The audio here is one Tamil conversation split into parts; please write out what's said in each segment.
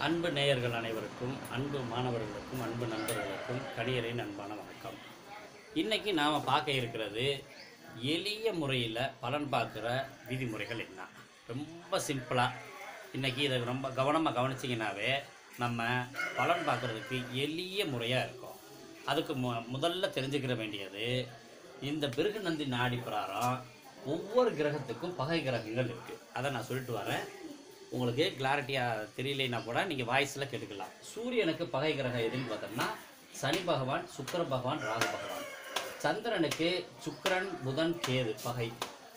அன்பு நேயர்கள் அனைவருக்கும், அன்பு மாணவர்களுக்கும், அன்பு நண்பர்களுக்கும் கணியரின் அன்பான வணக்கம். இன்றைக்கி நாம் பார்க்க இருக்கிறது எளிய முறையில் பலன் பார்க்குற விதிமுறைகள் என்ன. ரொம்ப சிம்பிளாக இன்றைக்கி இதை ரொம்ப கவனமாக கவனிச்சிங்கனாவே நம்ம பலன் பார்க்குறதுக்கு எளிய முறையாக இருக்கும். அதுக்கு முதல்ல தெரிஞ்சுக்கிற வேண்டியது, இந்த பிருகுநந்தி நாடி பிரகாரம் ஒவ்வொரு கிரகத்துக்கும் பகை கிரகங்கள் இருக்குது. அதை நான் சொல்லிட்டு வரேன். உங்களுக்கு கிளாரிட்டியாக தெரியலைன்னா கூட நீங்கள் வாய்ஸில் கேட்டுக்கலாம். சூரியனுக்கு பகை கிரகம் எதுன்னு பார்த்தோம்னா சனி பகவான், சுக்கிர பகவான், ராகு பகவான். சந்திரனுக்கு சுக்கிரன், புதன், கேது பகை.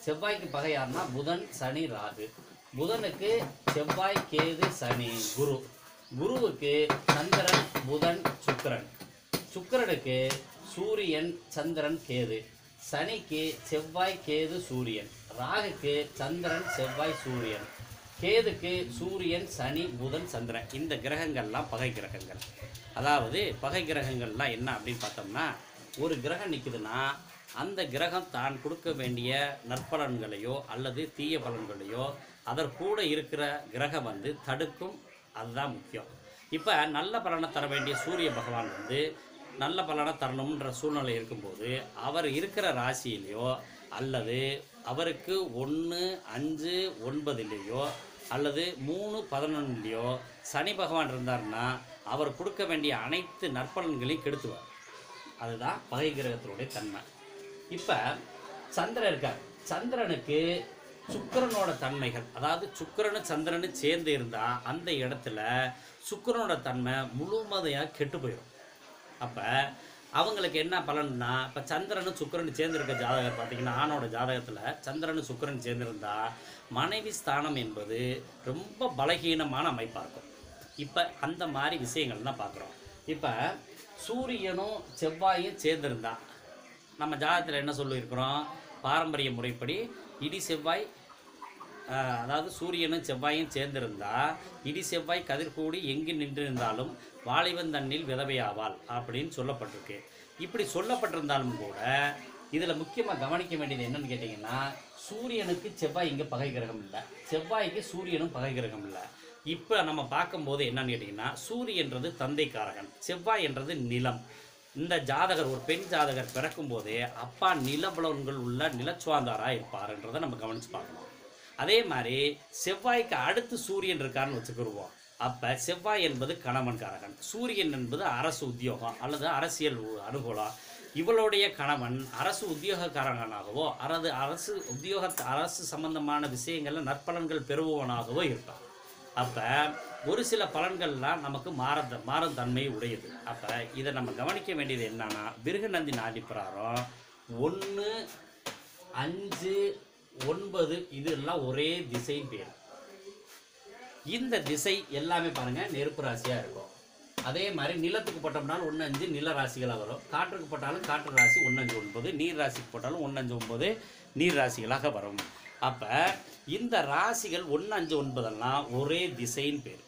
செவ்வாய்க்கு பகை யாருன்னா புதன், சனி, ராகு. புதனுக்கு செவ்வாய், கேது, சனி, குரு. குருவுக்கு சந்திரன், புதன், சுக்கிரன். சுக்கிரனுக்கு சூரியன், சந்திரன், கேது. சனிக்கு செவ்வாய், கேது, சூரியன். ராகுக்கு சந்திரன், செவ்வாய், சூரியன். கேதுக்கு சூரியன், சனி, புதன், சந்திரன். இந்த கிரகங்கள்லாம் பகை கிரகங்கள். அதாவது பகை கிரகங்கள்லாம் என்ன அப்படின்னு பார்த்தோம்னா, ஒரு கிரகம் நிற்குதுன்னா அந்த கிரகம் தான் கொடுக்க வேண்டிய நற்பலன்களையோ அல்லது தீய பலன்களையோ அதற்கூட இருக்கிற கிரகம் தடுக்கும். அதுதான் முக்கியம். இப்போ நல்ல பலனை தர வேண்டிய சூரிய பகவான் நல்ல பலனை தரணுன்ற சூழ்நிலை இருக்கும்போது அவர் இருக்கிற ராசியிலையோ அல்லது அவருக்கு 1, 5, 9 அல்லது 3, 11 சனி பகவான் இருந்தார்னா அவர் கொடுக்க வேண்டிய அனைத்து நற்பலன்களையும் கெடுத்துவார். அதுதான் பகை கிரகத்தினுடைய தன்மை. இப்போ சந்திரன் இருக்கார். சந்திரனுக்கு சுக்கிரனோட தன்மைகள், அதாவது சுக்கிரனு சந்திரனு சேர்ந்து இருந்தால் அந்த இடத்துல சுக்கிரனோட தன்மை முழுமதையாக கெட்டு போயிடும். அப்போ அவங்களுக்கு என்ன பலன்னா, இப்போ சந்திரனும் சுக்கிரன் சேர்ந்துருக்க ஜாதகர் பார்த்திங்கன்னா, ஆணோட ஜாதகத்தில் சந்திரனும் சுக்கிரன் சேர்ந்துருந்தா மனைவி ஸ்தானம் என்பது ரொம்ப பலகீனமான அமைப்பாக இருக்கும். இப்போ அந்த மாதிரி விஷயங்கள் தான் பார்க்குறோம். இப்போ சூரியனும் செவ்வாயும் சேர்ந்துருந்தா நம்ம ஜாதகத்தில் என்ன சொல்லியிருக்கிறோம், பாரம்பரிய முறைப்படி இடி செவ்வாய், அதாவது சூரியனும் செவ்வாயும் சேர்ந்திருந்தா இடி செவ்வாய் கதிர்கூடி எங்கு நின்றிருந்தாலும் வாலிபன் தன்னில் விதவையாவாள் அப்படின்னு சொல்லப்பட்டிருக்கு. இப்படி சொல்லப்பட்டிருந்தாலும் கூட இதில் முக்கியமாக கவனிக்க வேண்டியது என்னன்னு கேட்டிங்கன்னா, சூரியனுக்கு செவ்வாய் இங்கே பகை கிரகம் இல்லை, செவ்வாய்க்கு சூரியனும் பகை கிரகம் இல்லை. இப்போ நம்ம பார்க்கும்போது என்னன்னு கேட்டிங்கன்னா, சூரியன்றது தந்தைக்காரகன், செவ்வாய் என்றது நிலம். இந்த ஜாதகர், ஒரு பெண் ஜாதகர் பிறக்கும் போதே அப்பா நிலபலன்கள் உள்ள நிலச்சுவாந்தாராக இருப்பார்ன்றதை நம்ம கவனித்து பார்க்கணும். அதே மாதிரி செவ்வாய்க்கு அடுத்து சூரியன் இருக்காருன்னு வச்சுக்கிடுவோம். அப்போ செவ்வாய் என்பது கணவன்காரகன், சூரியன் என்பது அரசு உத்தியோகம் அல்லது அரசியல் அனுகூலம். இவளுடைய கணவன் அரசு உத்தியோகக்காரகனாகவோ அல்லது அரசு சம்பந்தமான விஷயங்களில் நற்பலன்கள் பெறுபவனாகவோ இருப்பான். அப்போ ஒரு சில பலன்கள்லாம் நமக்கு மாறும் தன்மை உடையது. அப்போ இதை நம்ம கவனிக்க வேண்டியது என்னன்னா, பிருகுநந்தி நாடி பிரகாரம் 1, 5, 9 இதெல்லாம் ஒரே திசைன்னு பேர். இந்த திசை எல்லாமே பாருங்கள் நெருப்பு ராசியாக இருக்கும். அதே மாதிரி நிலத்துக்கு போட்டோம்னாலும் 1, 5 நில ராசிகளாக வரும். காற்றுக்கு போட்டாலும் காற்று ராசி 1, 5, 9. நீர் ராசிக்கு போட்டாலும் 1, 5, 9 நீர் ராசிகளாக வரும். அப்போ இந்த ராசிகள் 1, 5, 9 ஒரே திசைன்னு பேர்.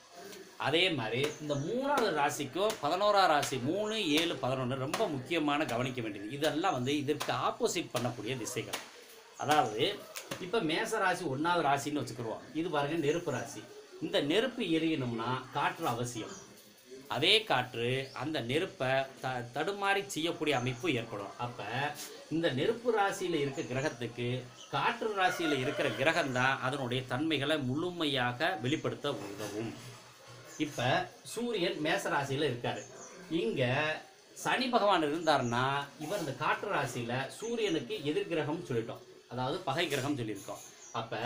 அதே மாதிரி இந்த 3வது ராசிக்கும் 11ஆம் ராசி 3, 7, 11 ரொம்ப முக்கியமான கவனிக்க வேண்டியது. இதெல்லாம் இதற்கு ஆப்போசிட் பண்ணக்கூடிய திசைகள். அதாவது இப்போ மேச ராசி 1வது ராசின்னு வச்சுக்கிடுவோம். இது பாருங்கள் நெருப்பு ராசி. இந்த நெருப்பு எரியணும்னா காற்று அவசியம். அதே காற்று அந்த நெருப்பை தடுமாறி செய்யக்கூடிய அமைப்பு ஏற்படும். அப்போ இந்த நெருப்பு ராசியில் இருக்க கிரகத்துக்கு காற்று ராசியில் இருக்கிற கிரகம்தான் அதனுடைய தன்மைகளை முழுமையாக வெளிப்படுத்த உதவும். இப்போ சூரியன் மேச ராசியில் இருக்கார். இங்கே சனி பகவான் இருந்தார்னா இவர் இந்த காற்று ராசியில் சூரியனுக்கு எதிர்கிரகம் சொல்லிட்டோம், அதாவது பகை கிரகம் சொல்லியிருக்கோம். அப்போ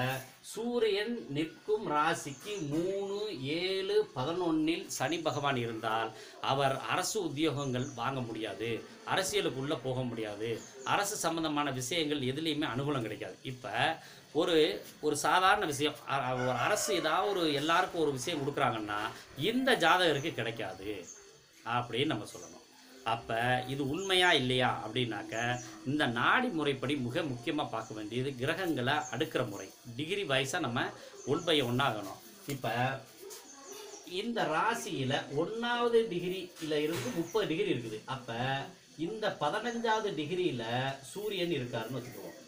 சூரியன் நிற்கும் ராசிக்கு 3, 7, 11 சனி பகவான் இருந்தால் அவர் அரசு உத்தியோகங்கள் வாங்க முடியாது, அரசியலுக்குள்ளே போக முடியாது, அரசு சம்பந்தமான விஷயங்கள் எதுலேயுமே அனுகூலம் கிடைக்காது. இப்போ ஒரு சாதாரண விஷயம், ஒரு அரசு ஏதாவது எல்லாருக்கும் ஒரு விஷயம் கொடுக்குறாங்கன்னா இந்த ஜாதகருக்கு கிடைக்காது அப்படின்னு நம்ம சொல்லணும். அப்போ இது உண்மையா இல்லையா அப்படின்னாக்க, இந்த நாடி முறைப்படி மிக முக்கியமாக பார்க்க வேண்டியது கிரகங்களை அடுக்கிற முறை. டிகிரி வைஸாக நம்ம 1/1 ஆகணும். இப்போ இந்த ராசியில் 1வது டிகிரியில் இருந்து 30 டிகிரி இருக்குது. அப்போ இந்த 15வது டிகிரியில் சூரியன் இருக்காருன்னு வச்சுக்குவோம்.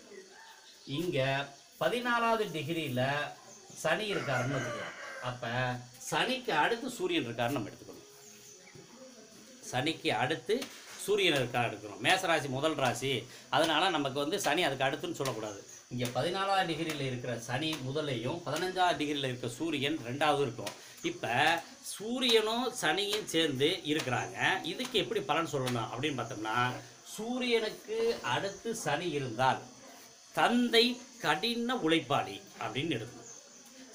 இங்கே 14வது டிகிரியில் சனி இருக்காருன்னு வச்சுக்குவோம். அப்போ சனிக்கு அடுத்து சூரியன் இருக்காருன்னு நம்ம எடுத்துக்கணும். சனிக்கு அடுத்து சூரியன் இருக்காரு எடுக்கணும். மேசராசி முதல் ராசி, அதனால் நமக்கு வந்து சனி அதுக்கு அடுத்துன்னு சொல்லக்கூடாது. இங்கே 14ஆம் டிகிரியில் இருக்கிற சனி முதலையும் 15ஆம் டிகிரியில் இருக்கிற சூரியன் ரெண்டாவது இருக்கும். இப்போ சூரியனும் சனியும் சேர்ந்து இருக்கிறாங்க. இதுக்கு எப்படி பலன் சொல்லணும் அப்படின்னு பார்த்தோம்னா, சூரியனுக்கு அடுத்து சனி இருந்தால் தந்தை கடின உழைப்பாளி அப்படின்னு எடுக்கணும்.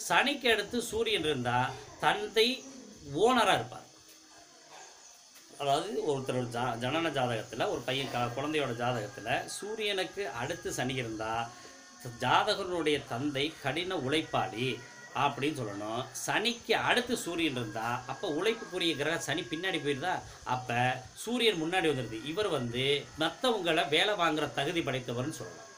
சனிக்கு அடுத்து சூரியன் இருந்தால் தந்தை ஓனராக இருப்பார். அதாவது ஒருத்தர் ஜனன ஜாதகத்தில் ஒரு பையன் குழந்தையோட ஜாதகத்தில் சூரியனுக்கு அடுத்து சனி இருந்தால் ஜாதகனுடைய தந்தை கடின உழைப்பாளி அப்படின்னு சொல்லணும். சனிக்கு அடுத்து சூரியன் இருந்தால் அப்போ உழைப்புக்குரிய கிரகம் சனி பின்னாடி போயிருந்தா அப்போ சூரியன் முன்னாடி வந்துடுது. இவர் வந்து மற்றவங்களை வேலை வாங்குகிற தகுதி படைத்தவர்னு சொல்லலாம்.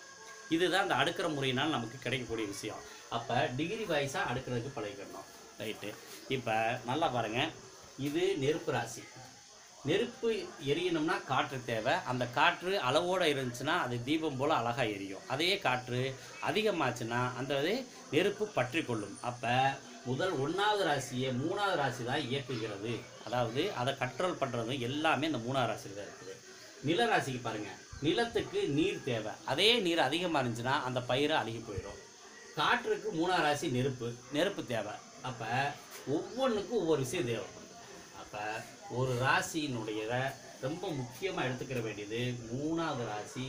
இதுதான் அந்த அடுக்கிற முறையினால் நமக்கு கிடைக்கக்கூடிய விஷயம். அப்போ டிகிரி வைஸாக அடுக்கிறதுக்கு பழகிக்கணும். ரைட்டு. இப்போ நல்லா பாருங்கள், இது நெருப்பு ராசி. நெருப்பு எரியணும்னா காற்று தேவை. அந்த காற்று அளவோடு இருந்துச்சுன்னா அது தீபம் போல் அழகாக எரியும். அதே காற்று அதிகமாச்சுன்னா அந்த நெருப்பு பற்றி கொள்ளும். அப்போ முதல் 1வது ராசியை 3வது ராசி தான் இயக்குகிறது. அதாவது அதை கண்ட்ரோல் பண்ணுறது எல்லாமே இந்த 3வது ராசியில் தான் இருக்குது. நில ராசிக்கு பாருங்கள், நிலத்துக்கு நீர் தேவை. அதே நீர் அதிகமாக இருந்துச்சுன்னா அந்த பயிரை அழுகி போயிடும். காற்றுக்கு 3வது ராசி நெருப்பு தேவை. அப்போ ஒவ்வொன்றுக்கும் ஒவ்வொரு விஷயம் தேவை. அப்போ ஒரு ராசியினுடைய ரொம்ப முக்கியமாக எடுத்துக்கிற வேண்டியது 3வது ராசி,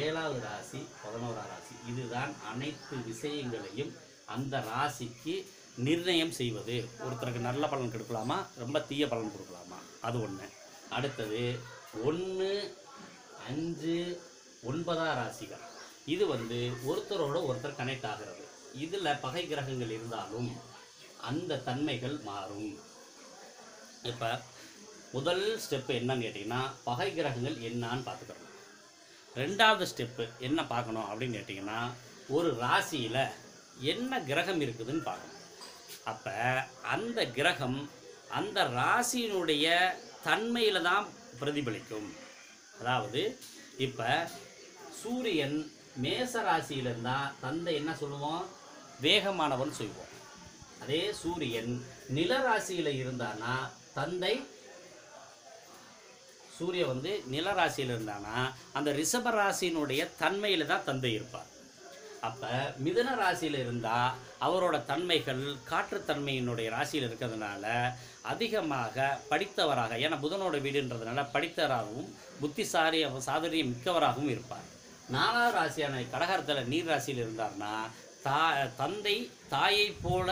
7வது ராசி, 11ஆம் ராசி. இதுதான் அனைத்து விஷயங்களையும் அந்த ராசிக்கு நிர்ணயம் செய்வது. ஒருத்தருக்கு நல்ல பலன் கொடுக்கலாமா, ரொம்ப தீய பலன் கொடுக்கலாமா, அது ஒன்று. அடுத்தது 1, 5, 9ஆம் ராசிகள். இது வந்து ஒருத்தரோட ஒருத்தர் கனெக்ட் ஆகிறது. இதில் பகை கிரகங்கள் இருந்தாலும் அந்த தன்மைகள் மாறும். இப்போ முதல் ஸ்டெப்பு என்னன்னு கேட்டிங்கன்னா, பகை கிரகங்கள் என்னான்னு பார்த்துக்கணும். 2வது ஸ்டெப்பு என்ன பார்க்கணும் அப்படின்னு கேட்டிங்கன்னா, ஒரு ராசியில் என்ன கிரகம் இருக்குதுன்னு பார்க்கணும். அப்போ அந்த கிரகம் அந்த ராசியினுடைய தன்மையில் தான் பிரதிபலிக்கும். அதாவது இப்போ சூரியன் மேச ராசியில் இருந்தால் தந்தை என்ன சொல்லுவோம், வேகமானவன் சொல்லுவோம். அதே சூரியன் நில ராசியில் இருந்தானா தந்தை, சூரியன் வந்து நில ராசியில் இருந்தானா அந்த ரிஷப ராசியினுடைய தன்மையில் தான் தந்தை இருப்பார். அப்போ மிதுன ராசியில் இருந்தால் அவரோட தன்மைகள் காற்றுத்தன்மையினுடைய ராசியில் இருக்கிறதுனால அதிகமாக படித்தவராக, ஏன்னா புதனோட வீடுன்றதுனால படித்தவராகவும் சாதுரியம் மிக்கவராகவும் இருப்பார். 4வது ராசியான கடகரத்தில் நீர் ராசியில் இருந்தார்னா தந்தை தாயை போல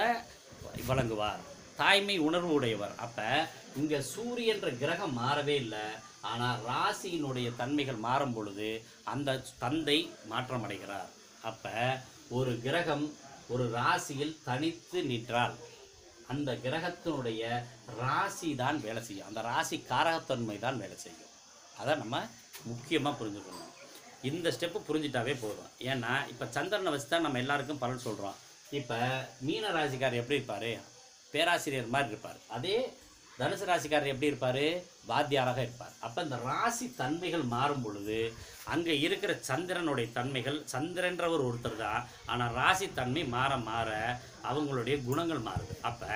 வழங்குவார், தாய்மை உணர்வு உடையவர். அப்போ இங்கே சூரியன்ற கிரகம் மாறவே இல்லை, ஆனால் ராசியினுடைய தன்மைகள் மாறும் பொழுது அந்த தந்தை மாற்றம் அடைகிறார். அப்போ ஒரு கிரகம் ஒரு ராசியில் தனித்து நின்றால் அந்த கிரகத்தினுடைய ராசி தான் வேலை செய்யும், அந்த ராசி காரகத்தன்மை தான் வேலை செய்யும். அதை நம்ம முக்கியமாக புரிஞ்சுக்கணும். இந்த ஸ்டெப்பு புரிஞ்சிட்டாவே போதும். ஏன்னா இப்போ சந்திரனை வச்சு தான் நம்ம எல்லாருக்கும் பலன் சொல்கிறோம். இப்போ மீன ராசிக்காரர் எப்படி இருப்பார், பேராசிரியர் மாதிரி இருப்பார். அதே தனுசு ராசிக்காரர் எப்படி இருப்பார், வாத்தியாராக இருப்பார். அப்போ இந்த ராசி தன்மைகள் மாறும் பொழுது அங்கே இருக்கிற சந்திரனுடைய தன்மைகள், சந்திரன்றவர் ஒருத்தர் தான், ஆனால் ராசி தன்மை மாற மாற அவங்களுடைய குணங்கள் மாறுது. அப்போ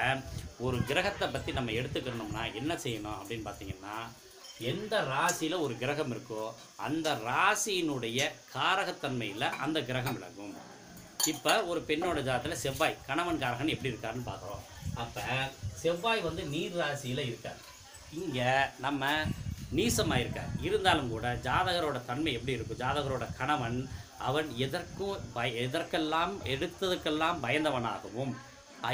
ஒரு கிரகத்தை பற்றி நம்ம எடுத்துக்கணும்னா என்ன செய்யணும் அப்படின்னு பார்த்தீங்கன்னா, எந்த ராசியில் ஒரு கிரகம் இருக்கோ அந்த ராசியினுடைய காரகத்தன்மையில் அந்த கிரகம் விளங்கும். இப்போ ஒரு பெண்ணோட ஜாதகத்தில் செவ்வாய் கணவன் காரகன் எப்படி இருக்காருன்னு பார்க்குறோம். அப்போ செவ்வாய் வந்து நீர் ராசியில் இருக்கார். இங்கே நம்ம நீசமாக இருக்கார். இருந்தாலும் கூட ஜாதகரோட தன்மை எப்படி இருக்கும், ஜாதகரோட கணவன் அவன் எதற்கெல்லாம் எடுத்ததுக்கெல்லாம் பயந்தவனாகவும்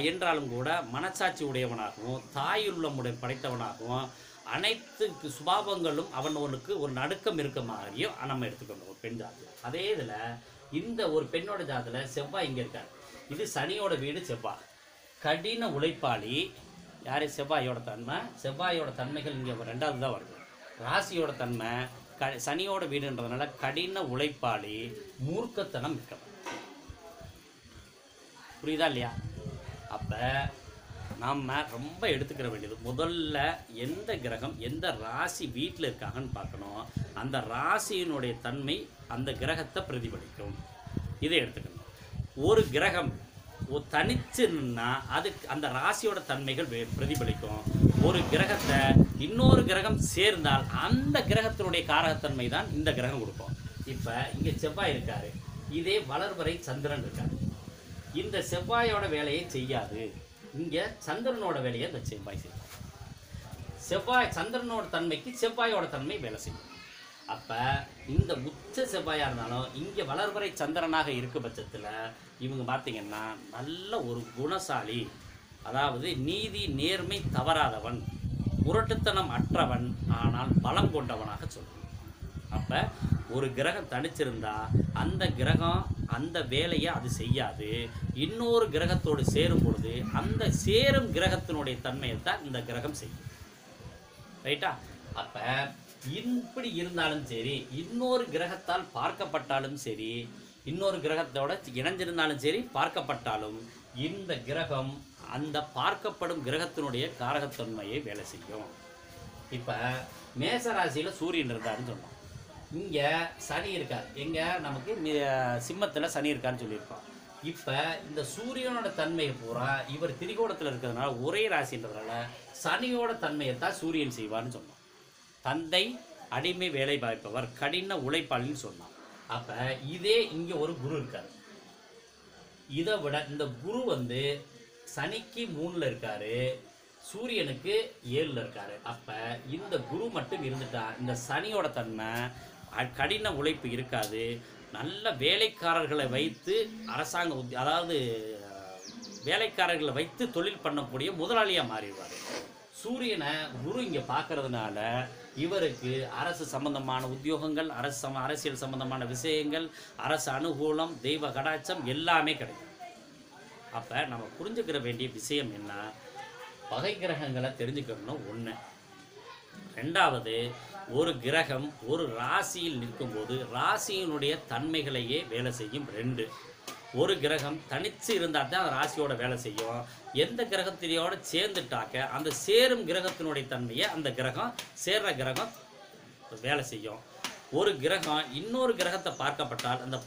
என்றாலும் கூட மனசாட்சி உடையவனாகவும் தாயுள்ளமுடைய படைத்தவனாகவும் அனைத்து சுபாவங்களும் அவனுக்கு ஒரு நடுக்கம் இருக்க மாதிரியும் நம்ம எடுத்துக்கணும் ஒரு பெண் ஜாதகம். அதே இதில் இந்த ஒரு பெண்ணோட ஜாதகத்தில் செவ்வாய் இங்கே இருக்கார். இது சனியோட வீடு செவ்வாய். கடின உழைப்பாளி யார், செவ்வாயோட தன்மை. செவ்வாயோட தன்மைகள் இங்கே 2வது தான் வருது. ராசியோட தன்மை சனியோட வீடுன்றதுனால கடின உழைப்பாளி, மூர்க்கத்தனம் மிக்கவன். புரியுதா இல்லையா? அப்போ நம்ம ரொம்ப எடுத்துக்கிற வேண்டியது முதல்ல எந்த கிரகம் எந்த ராசி வீட்டில் இருக்காங்கன்னு பார்க்கணும். அந்த ராசியினுடைய தன்மை அந்த கிரகத்தை பிரதிபலிக்கும். இதை எடுத்துக்கணும். ஒரு கிரகம் தனிச்சுன்னா அதுக்கு அந்த ராசியோட தன்மைகள் பிரதிபலிக்கும். ஒரு கிரகத்தை இன்னொரு கிரகம் சேர்ந்தால் அந்த கிரகத்தினுடைய காரகத்தன்மை தான் இந்த கிரகம் கொடுக்கும். இப்போ இங்கே செவ்வாய் இருக்காரு, இதே வளர்வரை சந்திரன் இருக்காரு. இந்த செவ்வாயோட வேலையை செய்யாது, இங்கே சந்திரனோட வேலையை இந்த செவ்வாய் செய்யும். சந்திரனோட தன்மைக்கு செவ்வாயோட தன்மை வேலை செய்யும். அப்போ இந்த உச்ச செவ்வாயாக இருந்தாலும் இங்கே வளர்வரை சந்திரனாக இருக்க பட்சத்தில் இவங்க பார்த்திங்கன்னா நல்ல ஒரு குணசாலி, அதாவது நீதி நேர்மை தவறாதவன், முரட்டுத்தனம் அற்றவன், ஆனால் பலம் கொண்டவனாக சொல்லணும். அப்போ ஒரு கிரகம் தனிச்சிருந்தா அந்த கிரகம் அந்த வேலையை அது செய்யாது. இன்னொரு கிரகத்தோடு சேரும் பொழுது அந்த சேரும் கிரகத்தினுடைய தன்மையை தான் இந்த கிரகம் செய்யும். ரைட்டா? அப்போ இப்படி இருந்தாலும் சரி, இன்னொரு கிரகத்தால் பார்க்கப்பட்டாலும் சரி, இன்னொரு கிரகத்தோட இணைஞ்சிருந்தாலும் சரி, பார்க்கப்பட்டாலும் இந்த கிரகம் அந்த பார்க்கப்படும் கிரகத்தினுடைய காரகத்தன்மையை வேலை செய்யும். இப்போ மேசராசியில் சூரியன் இருந்தாருன்னு சொன்னோம். இங்கே சனி இருக்கார், எங்கே நமக்கு சிம்மத்தில் சனி இருக்கான்னு சொல்லியிருக்கோம். இப்போ இந்த சூரியனோட தன்மையை பூரா இவர் திரிகோணத்தில் இருக்கிறதுனால ஒரே ராசின்றதுனால சனியோட தன்மையை தான் சூரியன் செய்வார்னு சொன்னோம். தந்தை அடிமை வேலை பார்ப்பவர், கடின உழைப்பாளின்னு சொன்னான். அப்போ இதே இங்கே ஒரு குரு இருக்கார். இதை விட இந்த குரு வந்து சனிக்கு 3ல் இருக்காரு, சூரியனுக்கு 7ல் இருக்காரு. அப்போ இந்த குரு மட்டும் இருந்துட்டா இந்த சனியோட தன்மை கடின உழைப்பு இருக்காது. நல்ல வேலைக்காரர்களை வைத்து அரசாங்க அதாவது வேலைக்காரர்களை வைத்து தொழில் பண்ணக்கூடிய முதலாளியாக மாறிடுவார். சூரியனை குரு இங்கே பார்க்கறதுனால இவருக்கு அரசு சம்பந்தமான உத்தியோகங்கள், அரசியல் சம்பந்தமான விஷயங்கள், அரசு அனுகூலம், தெய்வ கடாட்சம் எல்லாமே கிடைக்கும். அப்போ நம்ம புரிஞ்சுக்கிற வேண்டிய விஷயம் என்ன, பகை கிரகங்களை தெரிஞ்சுக்கணும் ஒன்று. ரெண்டாவது, ஒரு கிரகம் ஒரு ராசியில் நிற்கும்போது ராசியினுடைய தன்மைகளையே வேலை செய்யும். 2, ஒரு கிரகம் தனித்து இருந்தால் தான் அந்த ராசியோட வேலை செய்யும். எந்த கிரகத்திலையோட சேர்ந்துட்டாக்க அந்த சேரும் கிரகத்தினுடைய தன்மையை அந்த கிரகம் சேர்ற கிரகம் வேலை செய்யும். ஒரு கிரகம் இன்னொரு கிரகத்தை பார்க்கப்பட்டால் அந்த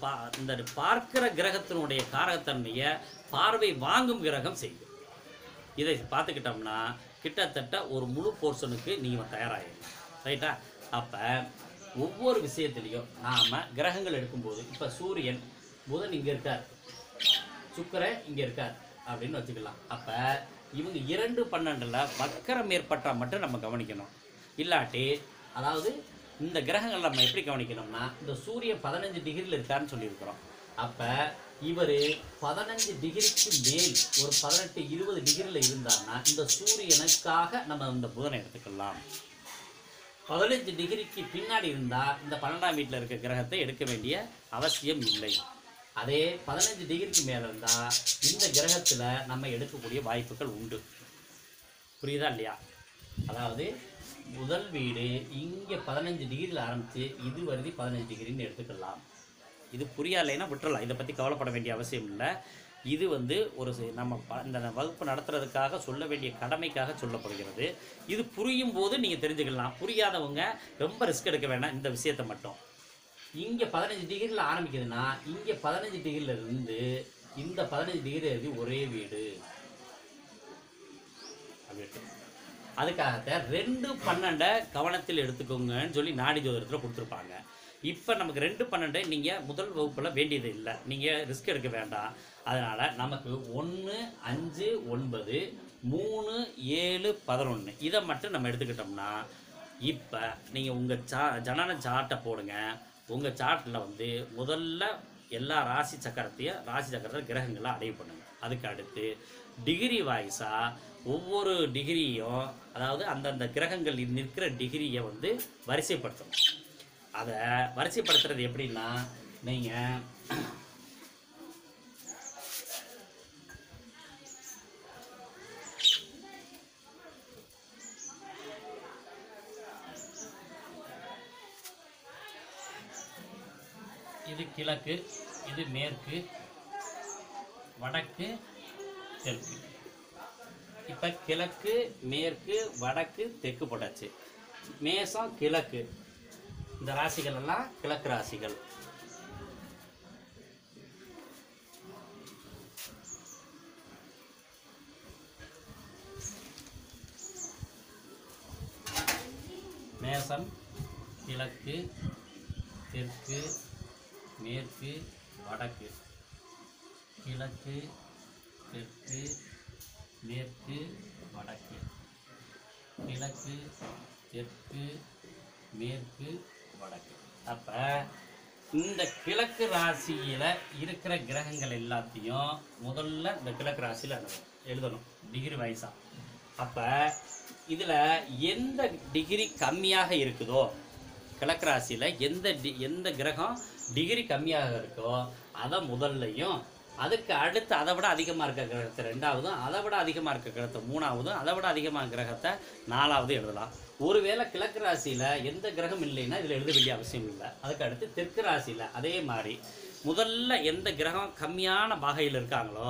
பார்க்கிற கிரகத்தினுடைய காரகத்தன்மையை பார்வை வாங்கும் கிரகம் செய்யும். இதை பார்த்துக்கிட்டோம்னா கிட்டத்தட்ட ஒரு முழு போர்ஷனுக்கு நீங்கள் தயாராகிடும். ரைட்டா? அப்போ ஒவ்வொரு விஷயத்துலேயும் நாம் கிரகங்கள் எடுக்கும்போது, இப்போ சூரியன் புதன் இங்கே இருக்கார், சுக்கிரன் இங்கே இருக்கார் அப்படின்னு வச்சுக்கலாம். அப்போ இவங்க 2-12 வக்கரம் ஏற்பட்டால் மட்டும் நம்ம கவனிக்கணும். இல்லாட்டி அதாவது இந்த கிரகங்கள் நம்ம எப்படி கவனிக்கணும்னா, இந்த சூரியன் 15 டிகிரியில் இருக்காருன்னு சொல்லியிருக்கிறோம். அப்போ இவர் 15 டிகிரிக்கு மேல் ஒரு 18-20 டிகிரியில் இருந்தார்னா இந்த சூரியனுக்காக நம்ம இந்த புதனை எடுத்துக்கலாம். 15 டிகிரிக்கு பின்னாடி இருந்தால் இந்த 12ஆம் வீட்டில் இருக்க கிரகத்தை எடுக்க வேண்டிய அவசியம் இல்லை. அதே 15 டிகிரிக்கு மேலே இருந்தால் இந்த கிரகத்தில் நம்ம எடுக்கக்கூடிய வாய்ப்புகள் உண்டு. புரியுதா இல்லையா? அதாவது முதல் வீடு இங்கே 15 டிகிரியில் ஆரம்பித்து இது வருது 15 டிகிரின்னு எடுத்துக்கலாம். இது புரியலைன்னா விட்டுறலாம், இதை பற்றி கவலைப்பட வேண்டிய அவசியம் இல்லை. இது வந்து ஒரு நம்ம இந்த வகுப்பு நடத்துறதுக்காக சொல்ல வேண்டிய கடமைக்காக சொல்லப்படுகிறது. இது புரியும் போது நீங்கள் தெரிஞ்சுக்கலாம். புரியாதவங்க ரொம்ப ரிஸ்க் எடுக்க வேண்டாம். இந்த விஷயத்தை மட்டும் இங்கே 15 டிகிரியில் ஆரம்பிக்குதுன்னா இங்கே 15 டிகிரியில் இருந்து இந்த 15 டிகிரி எழுதி ஒரே வீடு அப்படி. அதுக்காகத்தான் 2-12 கவனத்தில் எடுத்துக்கோங்கன்னு சொல்லி நாடி ஜோதிடத்தில் கொடுத்துருப்பாங்க. இப்போ நமக்கு 2-12 நீங்கள் முதல் வகுப்பில் வேண்டியது இல்லை, நீங்கள் ரிஸ்க் எடுக்க வேண்டாம். அதனால் நமக்கு 1, 5, 9, 3, 7, 11 இதை மட்டும் நம்ம எடுத்துக்கிட்டோம்னா, இப்போ நீங்கள் உங்கள் ஜனன சார்ட்டை போடுங்க. உங்கள் சார்ட்டில் வந்து முதல்ல எல்லா ராசி சக்கரத்தை கிரகங்களை அடைவு பண்ணுங்கள். அதுக்கு அடுத்து டிகிரி வாய்ஸாக ஒவ்வொரு டிகிரியும், அதாவது அந்தந்த கிரகங்கள் நிற்கிற டிகிரியை வந்து வரிசைப்படுத்தணும். அதை வரிசைப்படுத்துறது எப்படின்னா, நீங்கள் இது கிழக்கு, இது மேற்கு, வடக்கு, தெற்கு. இப்போ கிழக்கு, மேற்கு, வடக்கு, தெற்கு போட்டாச்சு. மேசம் கிழக்கு, இந்த ராசிகள் எல்லாம் கிழக்கு ராசிகள். மேசம் கிழக்கு தெற்கு மேற்கு வடக்கு, கிழக்கு தெற்கு மேற்கு வடக்கு, கிழக்கு தெற்கு மேற்கு வடக்கு. அப்போ இந்த கிழக்கு ராசியில் இருக்கிற கிரகங்கள் எல்லாத்தையும் முதல்ல இந்த கிழக்கு ராசியில் எழுதணும் டிகிரி வைஸாக. அப்போ இதில் எந்த டிகிரி கம்மியாக இருக்குதோ, கிழக்கு ராசியில் எந்த கிரகம் டிகிரி கம்மியாக இருக்கோ அதை முதல்லையும், அதுக்கு அடுத்து அதை விட அதிகமாக இருக்க கிரகத்தை ரெண்டாவதும், அதை விட அதிகமாக இருக்க கிரகத்தை மூணாவதும், அதை விட அதிகமாக கிரகத்தை நாலாவது எழுதலாம். ஒருவேளை கிழக்கு ராசியில் எந்த கிரகம் இல்லைன்னா இதில் எழுத வேண்டிய அவசியம் இல்லை. அதுக்கு அடுத்து தெற்கு ராசியில் அதே மாதிரி முதல்ல எந்த கிரகம் கம்மியான பாகையில் இருக்காங்களோ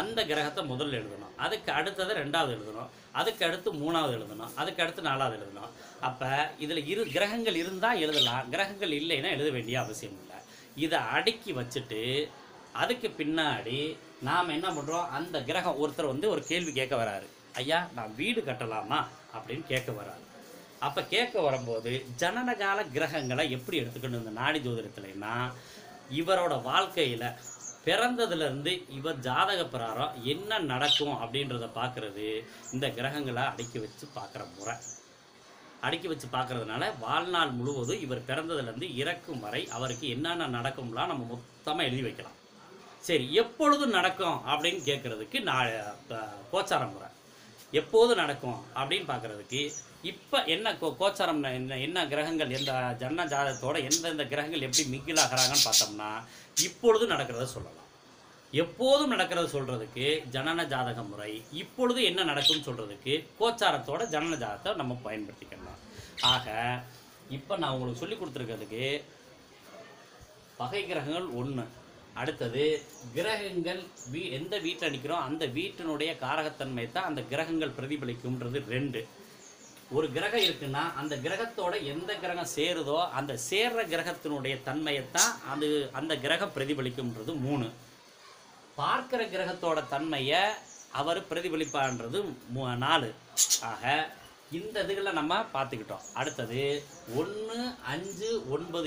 அந்த கிரகத்தை முதல்ல எழுதணும். அதுக்கு அடுத்தது ரெண்டாவது எழுதணும், அதுக்கு அடுத்து மூணாவது எழுதணும், அதுக்கு அடுத்து நாலாவது எழுதணும். அப்போ இதில் கிரகங்கள் இருந்தால் எழுதலாம், கிரகங்கள் இல்லைன்னா எழுத வேண்டிய அவசியம் இல்லை. இதை அடுக்கி வச்சுட்டு அதுக்கு பின்னாடி நாம் என்ன பண்ணுறோம், அந்த கிரகம் ஒருத்தர் ஒரு கேள்வி கேட்க வராரு, ஐயா நான் வீடு கட்டலாமா அப்படின்னு கேட்க வராரு. அப்போ கேட்க வரும்போது ஜனனகால கிரகங்களை எப்படி எடுத்துக்கணும் இந்த நாடி ஜோதிடத்துலன்னா, இவரோட வாழ்க்கையில் பிறந்ததுலேருந்து இவர் ஜாதக பிரகாரம் என்ன நடக்கும் அப்படின்றத பார்க்குறது இந்த கிரகங்களை அடுக்கி வச்சு பார்க்குற முறை. அடுக்கி வச்சு பார்க்குறதுனால வாழ்நாள் முழுவதும் இவர் பிறந்ததுலேருந்து இறக்கும் வரை அவருக்கு என்னென்ன நடக்கும்லாம் நம்ம மொத்தமாக எழுதி வைக்கலாம். சரி, எப்பொழுதும் நடக்கும் அப்படின்னு கேட்குறதுக்கு கோச்சார முறை. எப்போது நடக்கும் அப்படின்னு பார்க்குறதுக்கு இப்போ என்ன கோச்சாரம், என்ன கிரகங்கள் எந்த ஜன்ன ஜாதகத்தோட எந்தெந்த கிரகங்கள் எப்படி மிங்கிலாகிறாங்கன்னு பார்த்தோம்னா இப்பொழுது நடக்கிறத சொல்லலாம். எப்போதும் நடக்கிறத சொல்கிறதுக்கு ஜனன ஜாதக முறை, இப்பொழுது என்ன நடக்கும்னு சொல்கிறதுக்கு கோச்சாரத்தோட ஜனன ஜாதகத்தை நம்ம பயன்படுத்திக்கலாம். ஆக இப்போ நான் உங்களுக்கு சொல்லி கொடுத்துருக்கிறதுக்கு பகை கிரகங்கள் 1, அடுத்தது கிரகங்கள் எந்த வீட்டில் நிற்கிறோம் அந்த வீட்டினுடைய காரகத்தன்மை தான் அந்த கிரகங்கள் பிரதிபலிக்கும்ன்றது 2. ஒரு கிரகம் இருக்குன்னா அந்த கிரகத்தோட எந்த கிரகம் சேருதோ அந்த சேர்ற கிரகத்தினுடைய தன்மையைத்தான் அந்த கிரகம் பிரதிபலிக்கும்ன்றது 3. பார்க்கிற கிரகத்தோட தன்மையை அவர் பிரதிபலிப்பான்றது 4. ஆக இந்த இதுகளை நம்ம பார்த்துக்கிட்டோம். அடுத்தது 1, 5, 9